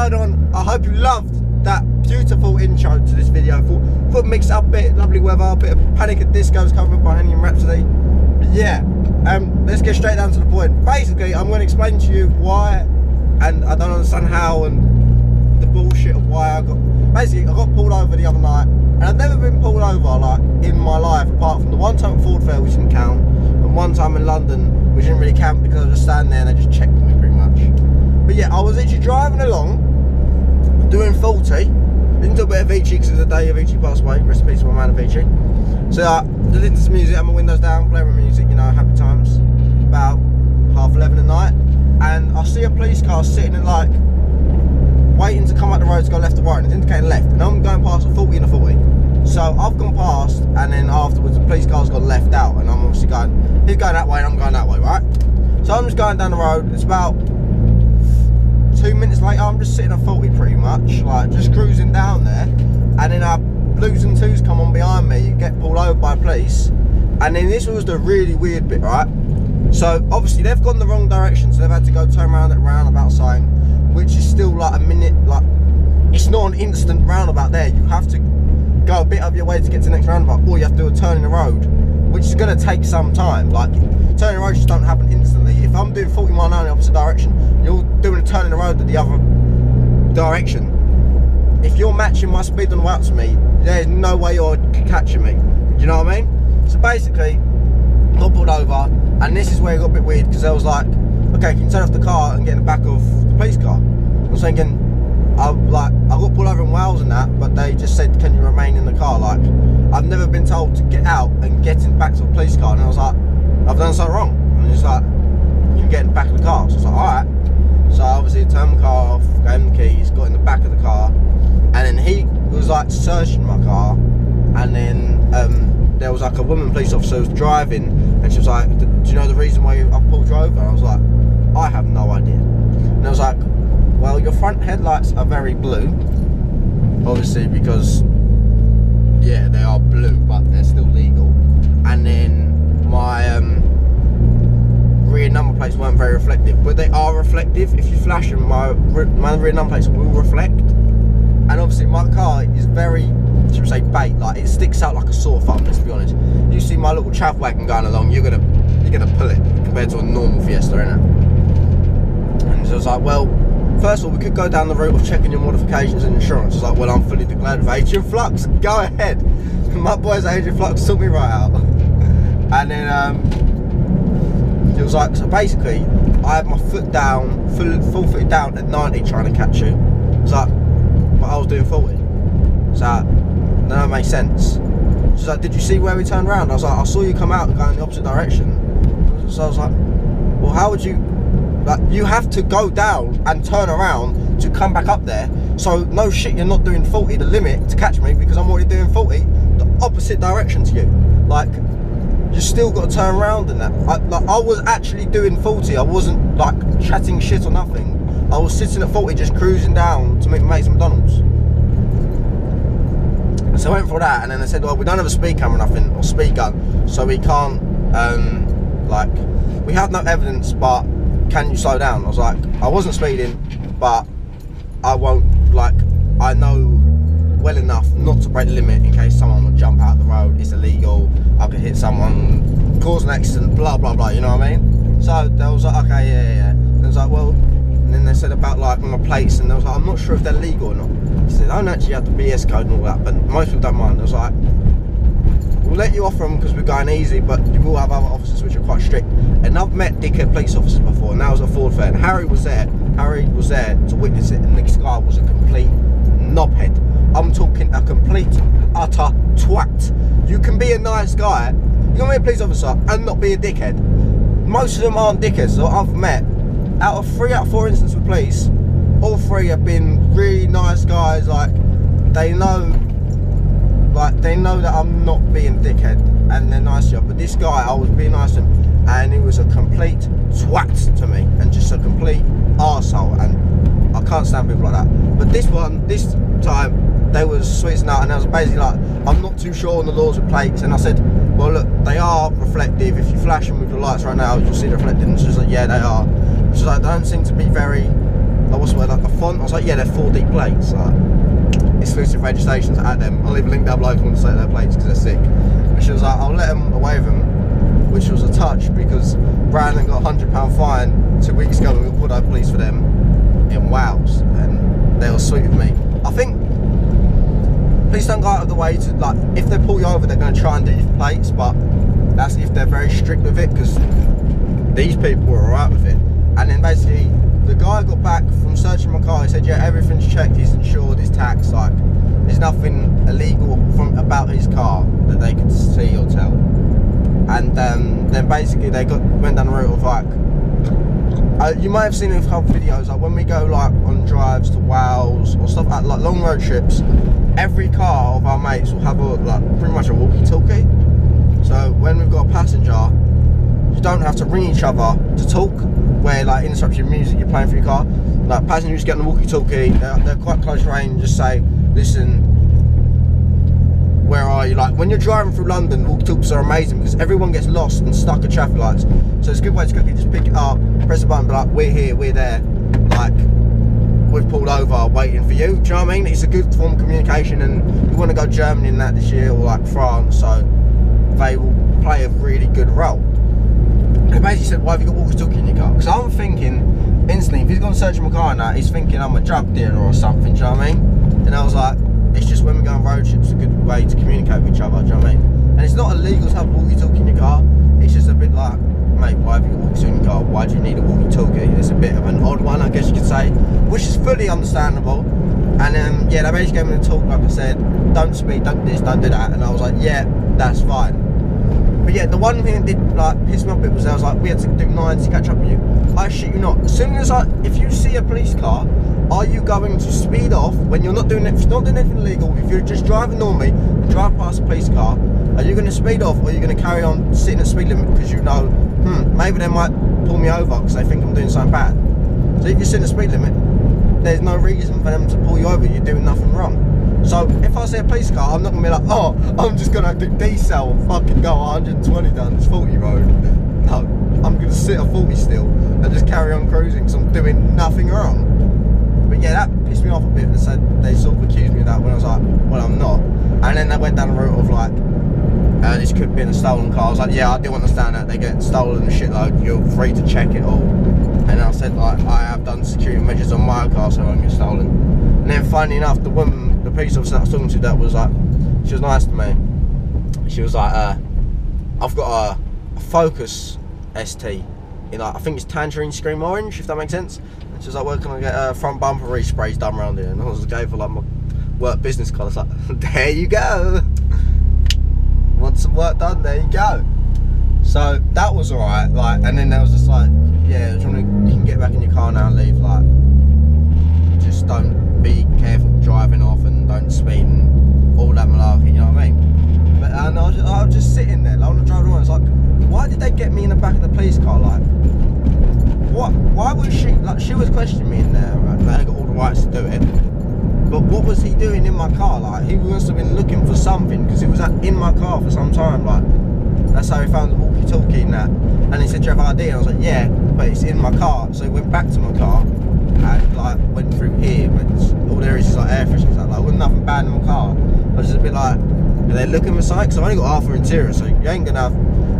going on? I hope you loved that beautiful intro to this video. Thought mix up a bit, lovely weather, a bit of Panic at Disco's covered by Bohemian Rhapsody. But yeah, let's get straight down to the point. Basically, I'm going to explain to you why, and I don't understand how, and the bullshit of why I got pulled over the other night. And I've never been pulled over like in my life, apart from the one time at Ford Fair, which didn't count, and one time in London, which didn't really count because I was just standing there and they just checked me pretty much. But yeah, I was literally driving along, doing 40, didn't do a bit of Avicii because the day Avicii passed away, rest in peace to my man Avicii. So I listened to some music, had my windows down, playing music, you know, happy times, about 11:30 at night, and I see a police car sitting in like, waiting to come out the road to go left or right, and it's indicating left, and I'm going past a 40 and a 40. So I've gone past, and then afterwards the police car's gone left out, and I'm obviously going, he's going that way and I'm going that way, right? So I'm just going down the road, it's about 2 minutes later, I'm just sitting at 40 pretty much, like just cruising down there, and then our blues and twos come on behind me, you get pulled over by police, and then this was the really weird bit, right? So obviously they've gone the wrong direction, so they've had to go turn around at a roundabout sign, which is still like a minute, like it's not an instant roundabout there, you have to go a bit of your way to get to the next roundabout, or you have to do a turn in the road, which is going to take some time. Like turning the road just don't happen instantly. If I'm doing 40 miles an hour in the opposite direction, you're doing a turn in the road in the other direction. If you're matching my speed on the way up to me, there's no way you're catching me. Do you know what I mean? So basically, I got pulled over, and this is where it got a bit weird, because I was like, okay, can you turn off the car and get in the back of the police car? I was thinking, I got pulled over in Wales and that, but they just said, can you remain in the car? Like, I've never been told to get out and get in back to a police car, and I was like, I've done something wrong. And he's like, you can get in the back of the car. So I was like, alright. So I obviously turned the car off, gave him the keys, got in the back of the car, and then he was like searching my car, and then there was like a woman police officer who was driving, and she was like, do you know the reason why I pulled you over? And I was like, I have no idea. And I was like, well, your front headlights are very blue, obviously, because yeah, they are blue, but they're still legal. And then my rear number plates weren't very reflective, but they are reflective. If you flash them, my rear number plates will reflect. And obviously my car is very, should we say, bait, like it sticks out like a sore thumb, let's be honest. You see my little chaff wagon going along, you're gonna pull it compared to a normal Fiesta, innit? And so I was like, well, first of all, we could go down the route of checking your modifications and insurance. I was like, well, I'm fully declared with Adrian Flux, go ahead. My boys at Adrian Flux took me right out. And then it was like, so basically, I had my foot down, full foot down at 90 trying to catch you. It was like, but I was doing 40. So none of that makes sense. She's like, did you see where we turned around? I was like, I saw you come out and go in the opposite direction. So I was like, well, how would you, like, you have to go down and turn around to come back up there. So no shit, you're not doing 40 the limit to catch me, because I'm already doing 40 the opposite direction to you. Like, you still got to turn around in that. I was actually doing 40. I wasn't like chatting shit or nothing. I was sitting at 40 just cruising down to meet my mates at McDonald's. So I went for that, and then they said, well, we don't have a speed camera or nothing, or speed gun, so we can't, like, we have no evidence, but can you slow down? I was like, I wasn't speeding, but I won't, like, I know well enough not to break the limit in case someone would jump out the road, it's illegal, I could hit someone, cause an accident, blah, blah, blah, you know what I mean? So they was like, okay, yeah. And I was like, well, and then they said about like my plates, and they was like, I'm not sure if they're legal or not. He said, I don't actually have the BS code and all that, but most people don't mind. I was like, we'll let you off them because we're going easy, but you will have other officers which are quite strict. And I've met dickhead police officers before, and that was at Ford Fair, and Harry was there to witness it, and this guy was a complete knobhead. I'm talking a complete, utter twat. You can be a nice guy, you can be a police officer and not be a dickhead. Most of them aren't dickheads that I've met. Out of 3 out of 4 instances with police, all 3 have been really nice guys. Like, they know that I'm not being a dickhead, and they're nice to you. But this guy, I was being nice to him, and he was a complete twat to me, and just a complete arsehole, and I can't stand people like that. But this time, they was sweeting out, and I was basically like, I'm not too sure on the laws with plates, and I said, well, look, they are reflective. If you flash them with your lights right now, you'll see they're reflective. And she's like, yeah, they are. She's like, they don't seem to be very like, what's the word, like a font? I was like, yeah, they're 4D plates, like exclusive registrations at them. I'll leave a link down below if you want to say their plates because they're sick. But she was like, I'll let them away with them, which was a touch because Brandon got a £100 fine 2 weeks ago and we got pulled over police for them in Wales, and they were sweet with me. I think police don't go out of the way to, like, if they pull you over, they're going to try and do your plates, but that's if they're very strict with it, because these people were alright with it. And then basically, the guy got back from searching my car. He said, yeah, everything's checked, he's insured, his tax, like, there's nothing illegal about his car that they could see or tell. And then basically they went down the route of, like, you might have seen in a couple videos, like when we go like on drives to Wales or stuff like long road trips, every car of our mates will have pretty much a walkie-talkie. So when we've got a passenger, you don't have to ring each other to talk, where like interrupt your music you're playing for your car. Like passengers get on the walkie-talkie, they're quite close range, just say, listen, where are you? Like when you're driving through London, walkie-talkies are amazing because everyone gets lost and stuck at traffic lights. So it's a good way to quickly just pick it up, press the button, be like, we're here, we're there, like we've pulled over waiting for you. Do you know what I mean? It's a good form of communication, and we want to go Germany in that this year, or like France, so they will play a really good role. He basically said, why have you got walkie-talkie in your car? Because I'm thinking instantly, if he's gone searching my car now, he's thinking I'm a drug dealer or something, do you know what I mean? And I was like, it's just when we go on road trips, it's a good way to communicate with each other, do you know what I mean? And it's not illegal to have a walkie-talkie in your car, it's just a bit like, mate, why have you got a walkie-talkie in your car? Why do you need a walkie-talkie? It's a bit of an odd one, I guess you could say, which is fully understandable. And yeah, they basically gave me the talk, like I said, don't speed, don't do this, don't do that. And I was like, yeah, that's fine. But yeah, the one thing that did like piss me off a bit was I was like, we had to do 9 to catch up with you. I shit you not. As soon as if you see a police car, are you going to speed off when you're not doing it? If you're not doing anything illegal, if you're just driving normally and drive past a police car, are you going to speed off, or are you going to carry on sitting at speed limit because you know, maybe they might pull me over because they think I'm doing something bad? So if you're sitting at speed limit, there's no reason for them to pull you over. You're doing nothing wrong. So if I see a police car, I'm not going to be like, oh, I'm just going to do decel and fucking go 120 down this 40 road. No, I'm going to sit at 40 still and just carry on cruising because I'm doing nothing wrong. But yeah, that pissed me off a bit. They sort of accused me of that when I was like, well, I'm not. And then they went down the route of like, this could have been a stolen car. I was like, yeah, I do understand that. They get stolen a shitload. You're free to check it all. And I said, like, I have done security measures on my car so I won't get stolen. And then funny enough, the woman, the police officer that I was talking to, that was like, she was nice to me. She was like, I've got a Focus ST in like, I think it's tangerine scream orange, if that makes sense. And she was like, where can I get front bumper resprays done around here? And I was gave her like my work business card. I was like, there you go. Want some work done? There you go. So that was alright. Like, and then there was just like, yeah, you can get back in your car now and leave. Like, just don't be careful driving off and don't speed and all that malarkey. You know what I mean? But and I was just sitting there, like, on the driving around. It's like, why did they get me in the back of the police car? Like, what? Why was she? Like, she was questioning me in there. Right? They got all the rights to do it. But what was he doing in my car? Like, he must have been looking for something because he was in my car for some time. Like, that's how he found the walkie-talkie and that. And he said, do you have ID? And I was like, yeah, but it's in my car. So he went back to my car and like went through here. But all there is like air fresheners. Like, there was nothing bad in my car. I was just a bit like, are they looking for something? Because I've only got half an interior, so you ain't gonna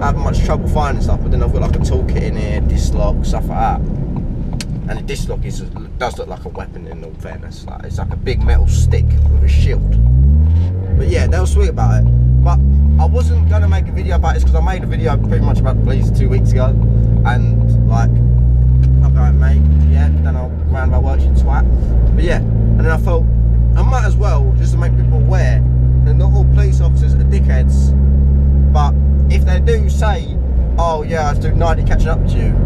have much trouble finding stuff. But then I've got like a toolkit in here, disc lock, stuff like that. And the disc lock does look like a weapon in all fairness. Like, it's like a big metal stick with a shield. But yeah, they were sweet about it. But I wasn't going to make a video about this because I made a video pretty much about the police 2 weeks ago. And like, okay mate, yeah, then I'll round about work, you twat. But yeah, and then I thought, I might as well, just to make people aware that not all police officers are dickheads. But if they do say, oh yeah, I was doing 90 catching up to you,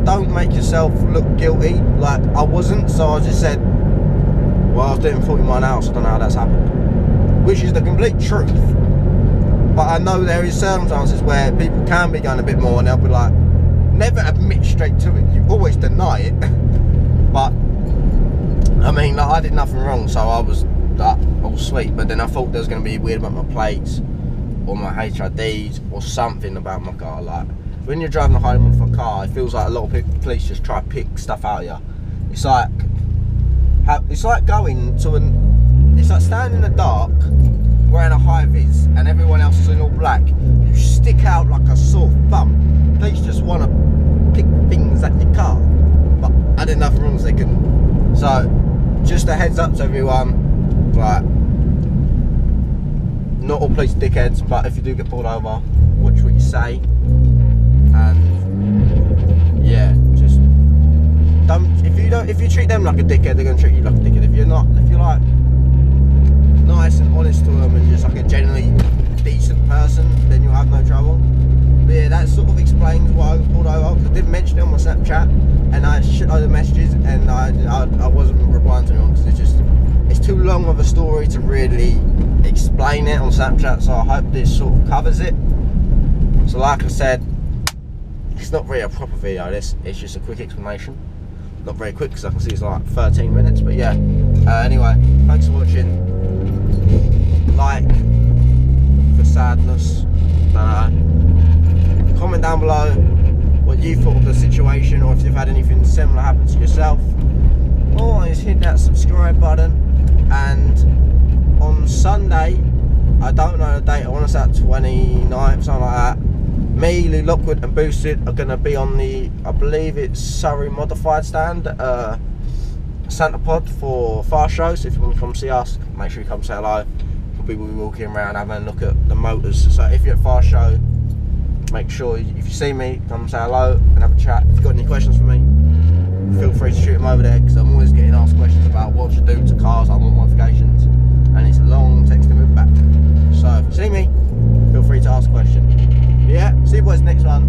don't make yourself look guilty. Like, I wasn't, so I just said, well, I was doing 40 miles an hour, so I don't know how that's happened. Which is the complete truth. But I know there is circumstances where people can be going a bit more and they'll be like, never admit straight to it, you always deny it. But, I mean, like, I did nothing wrong, so I was like, all sweet. But then I thought there was going to be weird about my plates or my HIDs or something about my car, like. when you're driving home with a car, it feels like a lot of police just try to pick stuff out of you. It's like going to it's like standing in the dark wearing a high vis and everyone else is in all black. You stick out like a sore thumb. Police just want to pick things at your car, but I did nothing wrong as they couldn't. So just a heads up to everyone, like, not all police dickheads, but if you do get pulled over, watch what you say, and yeah, just don't. If you treat them like a dickhead, they're gonna treat you like a dickhead. If you're like nice and honest to them and just like a genuinely decent person, then you'll have no trouble. But yeah, that sort of explains why I got pulled over, because I did mention it on my Snapchat, and I had a shitload of messages, and I wasn't replying to anyone because it's too long of a story to really explain it on Snapchat, so I hope this sort of covers it. So like I said, it's not really a proper video, it's just a quick explanation. Not very quick because I can see it's like 13 minutes, but yeah. Anyway, thanks for watching. Like for sadness. Comment down below what you thought of the situation, or if you've had anything similar happen to yourself. Always hit that subscribe button. And on Sunday, I don't know the date, I want to say 29th, something like that, me, Lee Lockwood and Boosted are going to be on the, I believe it's Surrey Modified stand, Santa Pod for Fast Show. So if you want to come see us, make sure you come say hello. We'll be walking around having a look at the motors. So if you're at Fast Show, make sure if you see me, come say hello and have a chat. If you've got any questions for me, feel free to shoot them over there, because I'm always getting asked questions about what to do to cars I want modifications, and it's a long texting me back. So if you see me, feel free to ask a question. Yeah, see you boys next one.